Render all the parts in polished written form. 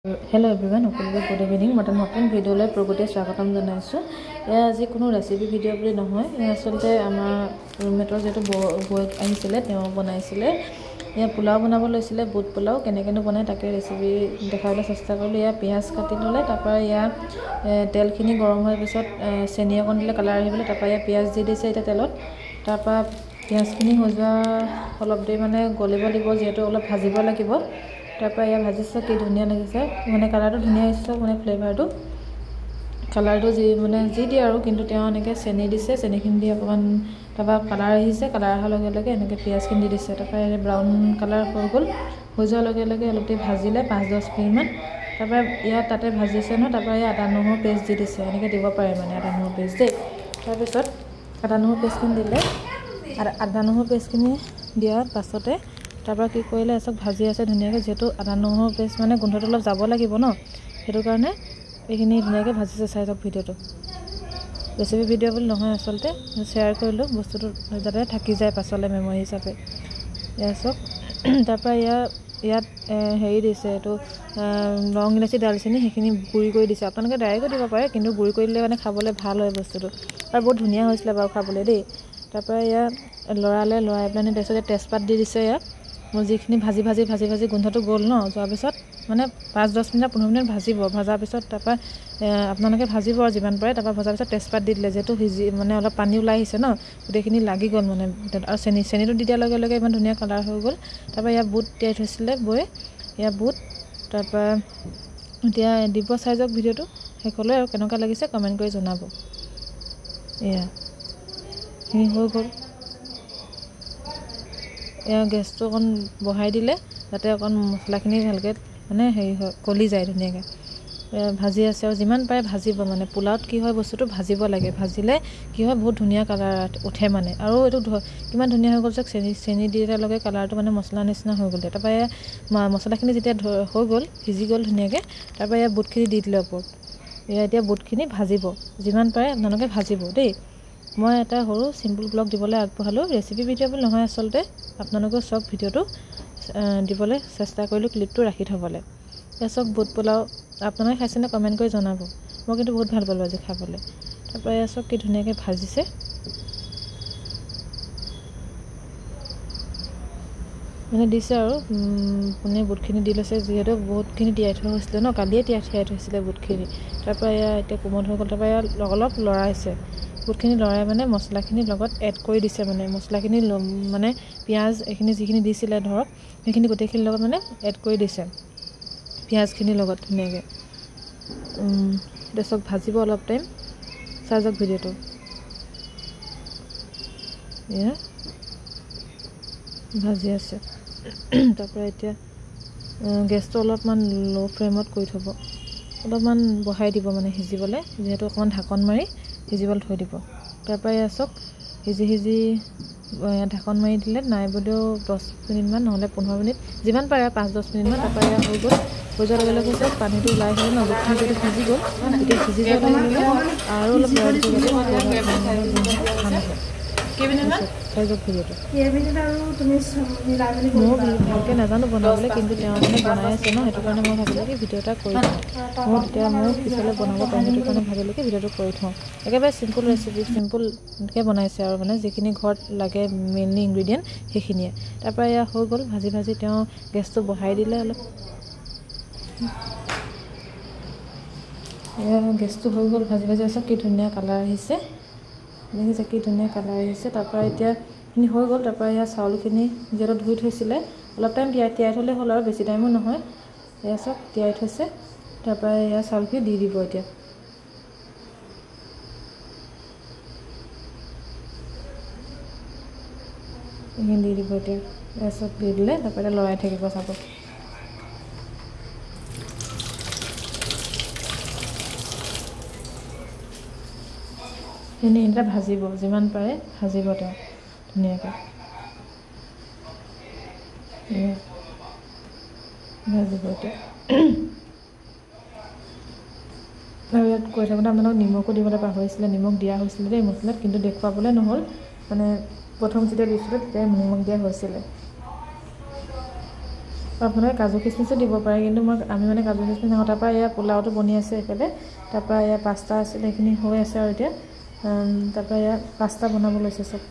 Hello everyone, good evening. Matan notun video le progoti swagatam janaisu. Ya aji কোনো recipe video boli নহয়. Asolte ama roommate jeto boy ahisile teo banaisile. Ya pulao banabo loisile boot pulao kenekeno banai take recipe dekhawole chesta korlu. Ya piyaz kati lole tapar ya tel khini gorom hoy pisot seni akon dile color ahibole tapar ya piyaz di dise eta telot tapar piyaz khini hoja olop de mane golibo libo jeto olop bhajibo lagibo tapar ya bhajise ki dhuniya lagise mane color to dhuniya isse mane flavor to color to ji mane ji di aru kintu teo aneke seni dise seni khin di apan tapar color ahise color ha lage lage eneke piyaz khin di dise tapar brown color hoi gol hoja lage lage olopte bhajile 5-10 minute man tapar ya tate bhajise no tapar ya ada noho paste di dise eneke dibo pare mane ada noho paste de tar pisot ada noho paste khin dile ar ada noho paste khin dia pasote তারপর কি কইলে ask ভাজি আছে ধুনিয়াকে যেটো আদা নহৰু paste মানে গন্ধটো অলপ যাব লাগিব ন হেতু কাৰণে এইখিনি ধুনিয়াকে ভাজিছে চাই থাক ভিডিওটো ৰেচিপি ভিডিও বল নহয় আসলতে শেয়াৰ কৰিলো বস্তুটো যাতে থাকি যায় পাছলে মেমৰি হিচাপে এসক তাৰপৰ ইয়াত হেৰি দিছে এটো লং ইলাচি দালচিনি হেখিনি গুৰি কৰি দিছে আপোনালোকে ডাইৰেক্ট দিব পাৰে কিন্তু গুৰি কৰি দিলে মানে খাবলৈ ভাল হয় বস্তুটো আৰু বহুত ধুনিয়া হৈছিল বাৰু খাবলৈ দেই তাৰপৰ ইয়া লৰালে লৰাই প্লানে দেছে তেজপাত দি দিছে ইয়া মজিখিনি ভাজি গন্ধটো গল ন যোৱা পিছত মানে 5-10 মিনিট 15 মিনিট ভাজিব ভাজা পিছত তাপা আপোনালোকে ভাজিব যিমান পাৰে তাপা ভাজা পিছত তেজপাত দি দিলে যেটো হিজি মানে অলপ পানী ওলাই আহিছে ন গুটেখিনি লাগি গল মানে আৰু চেনিটো দি দিয়া লগে লগে ইমান ধুনিয়া কালাৰ হৈ গল তাপা ইয়া বুট তিয়াই থৈছিলে বই ইয়া বুট তাপা এতিয়া দিব সাইজক ভিডিওটো হেকলে আৰু কেনেকা লাগিছে কমেন্ট কৰি জনাব ইয়া হি হৈ গল या गैस तो অকন বহাই দিলে যাতে অকন মছলাখিনি ভালকে মানে হেই কলি যায় ধুনিয়াকে ভাজি আছে আৰু যিমান পায় ভাজিব মানে পোলাওত কি হয় বস্তুটো ভাজিব লাগে ভাজিলে কি হয় বহুত ধুনিয়া কালাৰ উঠে মানে আৰু এটো কিমান ধুনিয়া হৈ গল যে চেনি দিলে লগে কালাৰটো মানে মছলা নিচিনা হৈ গল তাৰপা মছলাখিনি যেতিয়া হৈ গল ভিজি গল ধুনিয়াকে তাৰপা ইয়া বুটখিনি দি দিলে ওপৰত এতিয়া বুটখিনি ভাজিব যিমান পায় আপোনালোকে ভাজিব দেই মই এটা হৰু সিম্পল ব্লগ দিবলৈ আগবঢ়ালো ৰেচিপি ভিডিও বল নহয় আসলতে আপোনালোকৰ সব ভিডিওটো দিবলৈ চেষ্টা কৰিলো ক্লিপটো ৰাখি থবলে এসব বুট পোলাও আপোনালোকে খাইছেনে কমেন্ট কৰি জনাব মই কিন্তু বহুত ভাল পালো আজি খাবলৈ তাৰপৰা এসব কি ধুনিয়াকে ভাজিছে মানে দিছে আৰু পুনে বুটখিনি দি লৈছে যিহেতু বহুতখিনি তিয়াই থোৱা হৈছিল ন কালিয়ে তিয়াই থৈছিলে বুটখিনি তাৰপৰা এতিয়া কোমল হৈ গল তাৰপৰা অলপ লৰাইছে বুটখিনি লৰাই মানে মছলাখিনি লগত এড কৰি দিছে মানে মছলাখিনি মানে পিয়াজ এখিনি যিখিনি দিছিলে ধৰক সেইখিনি গোটেইখিনি লগত মানে এড কৰি দিছে পিয়াজখিনি লগত ধুনিয়াকে দেশক ভাজিব অলপ টাইম সাজক ভিডিওটো ইয়া ভাজি আছে তাৰপৰা এতিয়া গেছটো অলপমান লো ফ্লেমত কৰি থব অলপমান বহাই দিব মানে হিজিবলে যেহেতু অকমান ঢাকন মাৰি হিজিবল থৈ দিব তাৰপৰা ইয়াছক হিজি ঢাকন মাৰি দিলে নাই বডিও 10 মিনিট মান নহলে 15 মিনিট যিমান পাৰে 5-10 মিনিট মান তাৰপৰা ইয়া হৈ গল হৈ যোৱাৰ লগে লগে পানীটো ওলাই আহিলে ন বুটখিনি যদি ভিজি গল তেতিয়া ভিজি যোৱাৰ লগে লগে আৰু অলপ লৰাই দিব লাগে সাইজক ভিডিওটো আৰু তুমি মিলাইলি মই ভালকে নাজানো বনাবলৈ কিন্তু তেওঁ মানে বনাই আছে ন হেতু কাৰণে মই ভাবিলো কি ভিডিওটা কৰি মই তেতিয়া মই পিছলে বনাব পাৰিম হেতু কাৰণে ভাবিলো কি ভিডিওটো কৰি থওঁ একেবাৰে সিম্পল ৰেচিপি সিম্পল কে বনাইছে আৰু মানে যিখিনি ঘৰত লাগে মেইনলি ইনগ্ৰেডিয়েন্ট সেইখিনিয়ে তাৰপৰা ইয়া হৈ গল ভাজি তেওঁ গেছটো বহাই দিলে অলপ ইয়া গেছটো হৈ গল ভাজি আছে কি ধুনিয়া কালাৰ আহিছে দেখিছে কি ধুনিয়া কালাৰ আহিছে তাৰপৰা এতিয়া খিনি হৈ গল তাৰপৰা ইয়া চাউলখিনি যেটো ধুই থৈছিলে অলপ টাইম তিয়াই থলে হল আৰু বেছি টাইমো নহয় ইয়া সব তিয়াই থৈছে তাৰপৰা ইয়া চাউলখিনি দি দিব এতিয়া ইনি দি দিব এতিয়া ইয়া সব দি দিলে তাৰপৰা লৰাই থাকিব চাব এনে এটা ভাজিব যিমান পাৰে ভাজিব তে ধুনিয়াকে ভাজিব তে আৰু ইয়াত কৈ থাকোঁতে আপোনালোক নিমখো দিবলৈ পাহৰিছিলে নিমখ দিয়া হৈছিলে দেই মছলাত কিন্তু দেখুৱাবলৈ নহল মানে প্ৰথম যেতিয়া দিছিলে তেতিয়া নিমখ দিয়া হৈছিলে আপোনালোকে কাজু কিচমিচো দিব পাৰে, কিন্তু আমি মানে কাজু কিচমিচ নাখাওঁ। তাৰপৰা এয়া পোলাওটো বনি আছে এইফালে, তাৰপৰা এয়া পাস্তা আছিলে সেইখিনি হৈ আছে আৰু এতিয়া তাৰপৰা এয়া পাস্তা বনাব লৈছে চব।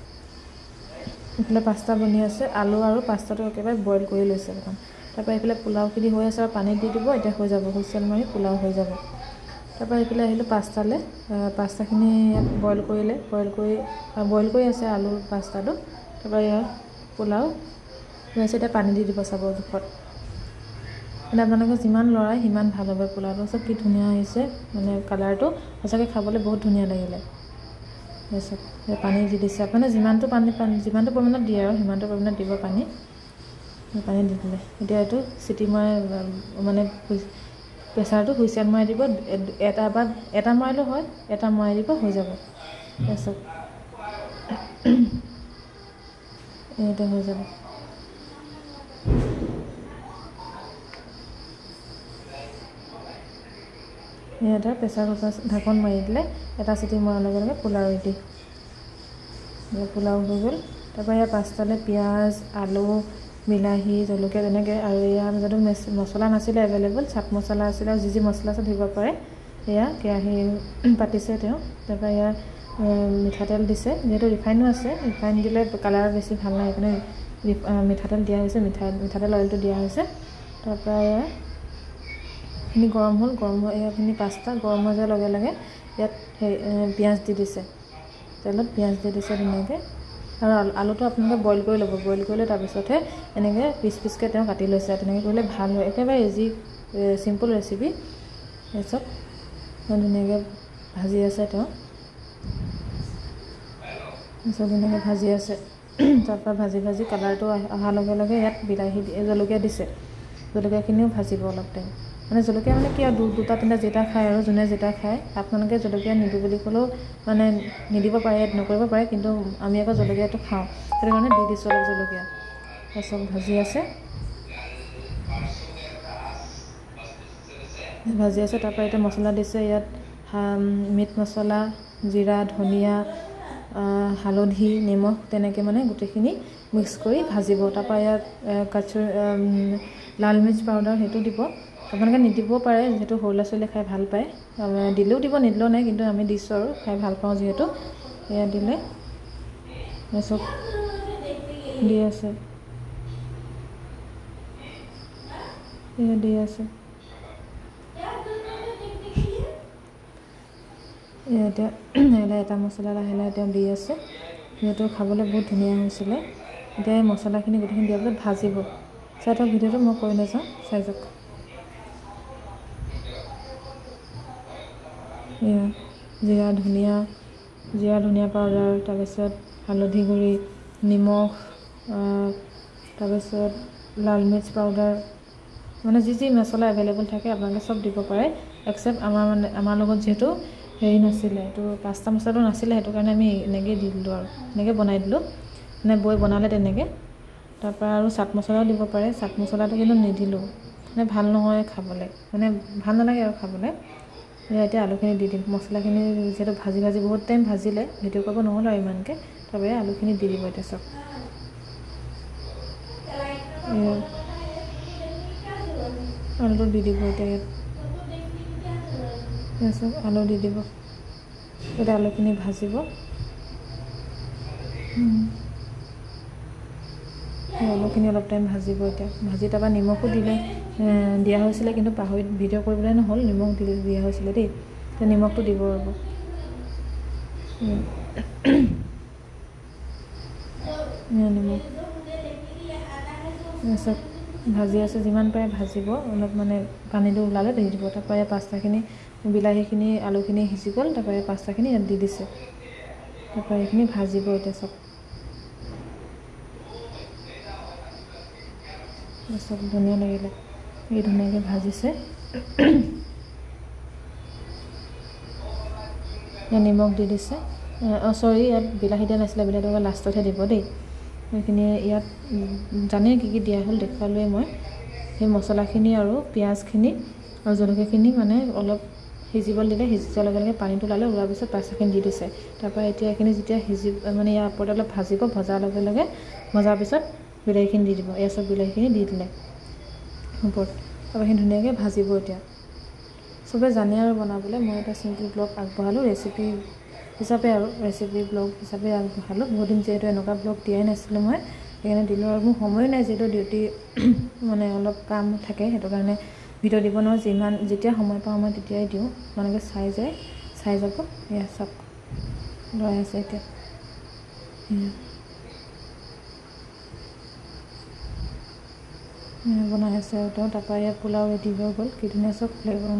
এইফালে পাস্তা বনি আছে, আলু আৰু পাস্তাটো একেবাৰে বইল কৰি লৈছে প্ৰথম। তাৰপৰা এইফালে পোলাওখিনি হৈ আছে আৰু পানী দি দিব, এতিয়া হৈ যাব, হুইচেল মাৰি পোলাও হৈ যাব। তাৰপৰা এইফালে আহিলোঁ পাস্তালৈ, পাস্তাখিনি ইয়াত বইল কৰি আছে আলুৰ পাস্তাটো। তাৰপৰা ইয়াত পোলাও হৈ আছে, এতিয়া পানী দি দিব চাব জোখত। মানে আপোনালোকে যিমান লৰাই সিমান ভাল হ'ব পোলাওটো। চব কি ধুনীয়া আহিছে, মানে কালাৰটো সঁচাকৈ খাবলৈ বহুত ধুনীয়া লাগিলে। তাৰপিছত পানী দি দিছে, মানে যিমানটো পৰিমাণত দিয়ে আৰু সিমানটো পৰিমাণত দিব পানী দি দিলে। এতিয়া এইটো চিটি মৰাই মানে প্ৰেছাৰটো হুইচেল মৰাই দিব, এটা মৰাইলেও হয়, এটা মৰাই দিব, হৈ যাব। তাৰপিছত এইটো হৈ যাব। এটা প্ৰেছাৰ কুকাৰ ঢাকন মাৰি দিলে, এটা চিটি মৰাৰ লগে লগে পোলাও ৰেডি। পোলাও হৈ গ'ল। তাৰপৰা ইয়াৰ পাস্তালৈ পিঁয়াজ, আলু, বিলাহী, জলকীয়া তেনেকৈ, আৰু ইয়াৰ যদি মছলা নাছিলে এভেইলেবল, চাট মছলা আছিলে আৰু যি মছলা আছে দিব পাৰে। এয়া কেৰাহী পাতিছে তেওঁ। তাৰপৰা ইয়াৰ মিঠাতেল দিছে, যিহেতু ৰিফাইনো আছে, ৰিফাইন দিলে কালাৰ বেছি ভাল নাই, সেইকাৰণে মিঠাতেল দিয়া হৈছে, মিঠাতেল অইলটো দিয়া হৈছে। তাৰপৰা এইখিনি গৰম হ'ল, এইখিনি পাস্তা গৰম হৈ যোৱাৰ লগে লগে ইয়াত পিঁয়াজ দি দিছে, তেলত পিঁয়াজ দি দিছে ধুনীয়াকৈ। আৰু আলুটো আপোনালোকে বইল কৰি ল'ব, বইল কৰিলে তাৰপিছতহে এনেকৈ পিচকৈ তেওঁ কাটি লৈছে। তেনেকৈ কৰিলে ভাল হয়, একেবাৰে ইজি চিম্পল ৰেচিপি। তাৰপিছত ধুনীয়াকৈ ভাজি আছে তেওঁ, তাৰপিছত ধুনীয়াকৈ ভাজি আছে। তাৰপৰা ভাজি কালাৰটো অহাৰ লগে লগে ইয়াত জলকীয়া দিছে, জলকীয়াখিনিও ভাজিব অলপ টাইম। মানে জলকীয়া মানে কি আৰু দুটা তিনিটা যেটা খায় আৰু যোনে যেটা খায়, আপোনালোকে জলকীয়া নিদিওঁ বুলি ক'লেও মানে নিদিব পাৰে, এড নকৰিব পাৰে, কিন্তু আমি আকৌ জলকীয়াটো খাওঁ, সেইটো কাৰণে দি দিছোঁ অলপ জলকীয়া। তাৰপিছত ভাজি আছে। তাৰপৰা এতিয়া মছলা দিছে, ইয়াত মিট মছলা, জিৰা, ধনিয়া, হালধি, নিমখ, তেনেকৈ মানে গোটেইখিনি মিক্স কৰি ভাজিব। তাৰপৰা ইয়াত লাল মিৰ্চ পাউডাৰ সেইটো দিব, আপোনালোকে নিদিবও পাৰে, যিহেতু সৰু ল'ৰা ছোৱালীয়ে খাই ভাল পায়, দিলেও দিব, নিদিলেও নাই, কিন্তু আমি দিছোঁ আৰু খাই ভাল পাওঁ যিহেতু। এয়া দিলে, চব দি আছে, এয়া দি আছে। এতিয়া এটা মছলা লাহে লাহে তেওঁ দি আছে, যিহেতু খাবলৈ বহুত ধুনীয়া হৈছিলে। এতিয়া এই মছলাখিনি গোটেইখিনি দিয়াৰ পিছত ভাজিব। চাই থওক ভিডিঅ'টো, মই কৈ নাযাওঁ, চাই যাওক। এয়া জিৰা ধনিয়া পাউডাৰ, তাৰপিছত হালধি গুড়ি, নিমখ, তাৰপিছত লাল মিৰ্চ পাউডাৰ, মানে যি মছলা এভেইলেবল থাকে আপোনালোকে চব দিব পাৰে, একচেপ্ট আমাৰ লগত যিহেতু হেৰি নাছিলে, এইটো পাস্তা মছলাটো নাছিলে, সেইটো কাৰণে আমি এনেকৈ দি দিলোঁ আৰু এনেকৈ বনাই দিলোঁ, মানে বনালে তেনেকৈ। তাৰপৰা আৰু চাট মছলাও দিব পাৰে, চাট মছলাটো কিন্তু নিদিলোঁ, মানে ভাল নহয় খাবলৈ, মানে ভাল নালাগে আৰু খাবলৈ। এতিয়া আলুখিনি দি দিম, মছলাখিনি যিহেতু ভাজি বহুত টাইম ভাজিলে, ভিডিঅ' কৰিব নহ'ল আৰু ইমানকৈ। তাৰপৰা আলুখিনি দি দিব এতিয়া চব, আলুটো দি দিব এতিয়া ইয়াত, তাৰপিছত আলু দি দিব, এতিয়া আলুখিনি ভাজিব। আলুখিনি অলপ টাইম ভাজিব এতিয়া, ভাজি তাৰপৰা নিমখো দিয়া হৈছিলে, কিন্তু পাহৰি ভিডিঅ' কৰিবলৈ নহ'ল, নিমখ দিয়া হৈছিলে দেই, এতিয়া নিমখটো দিব ৰ'ব। নিমখ তাৰপিছত ভাজি আছে, যিমান পাৰে ভাজিব, অলপ মানে পানীটো ওলালে দি দিব। তাৰপৰা এই পাস্তাখিনি, বিলাহীখিনি, আলুখিনি সিজি গ'ল, তাৰপৰা এই পাস্তাখিনি ইয়াত দি দিছে। তাৰপৰা এইখিনি ভাজিব এতিয়া চব, চব ধুনীয়া লাগিলে, এই ধুনীয়াকৈ ভাজিছে। নিমখ দি দিছে, চৰি ইয়াত বিলাহী দিয়া নাছিলে, বিলাহীটো লাষ্টতহে দিব দেই। সেইখিনি ইয়াত জানেই কি দিয়া হ'ল, দেখুৱালোৱে মই। সেই মছলাখিনি আৰু পিঁয়াজখিনি আৰু জলকীয়াখিনি মানে অলপ সিজিবলৈ দিলে, সিজি যোৱাৰ লগে লগে পানীটো ওলালে, ওলোৱাৰ পিছত পাস্তাখিনি দি দিছে। তাৰপৰা এতিয়া এইখিনি যেতিয়া মানে ইয়াৰ ওপৰত অলপ ভাজিব, ভজাৰ লগে লগে ভজাৰ পিছত বিলাহীখিনি দি দিব। এয়া চব বিলাহীখিনি দি দিলে, ওপৰত তাৰপৰা সেই ধুনীয়াকৈ ভাজিব এতিয়া চবে জানে আৰু বনাবলৈ মই এটা চিম্পল ব্লগ আগবঢ়ালোঁ ৰেচিপি হিচাপে আৰু ৰেচিপি ব্লগ হিচাপে আগবঢ়ালোঁ বহুত দিন যিহেতু এনেকুৱা ব্লগ দিয়াই নাছিলোঁ মই সেইকাৰণে দিলোঁ আৰু মোৰ সময়ো নাই যিহেতু ডিউটি মানে অলপ কাম থাকে সেইটো কাৰণে ভিডিঅ' দিব নোৱাৰোঁ যেতিয়া সময় পাওঁ মই তেতিয়াই দিওঁ আপোনালোকে চাই যাব এয়া চাওক লৰাই আছে এতিয়া বনাই আছে আৰু তেওঁ তাৰপৰা ইয়াত পোলাও ৰেডি হৈ গ'ল কি ধুনীয়া চব ফ্লেভাৰ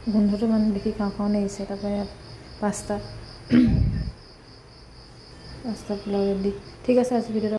গোন্ধটো মানে দেখি খাওঁ লাগিছে তাৰপৰা ইয়াত পাস্তা পোলাও ৰেডি ঠিক আছে আজি ভিডিঅ'টো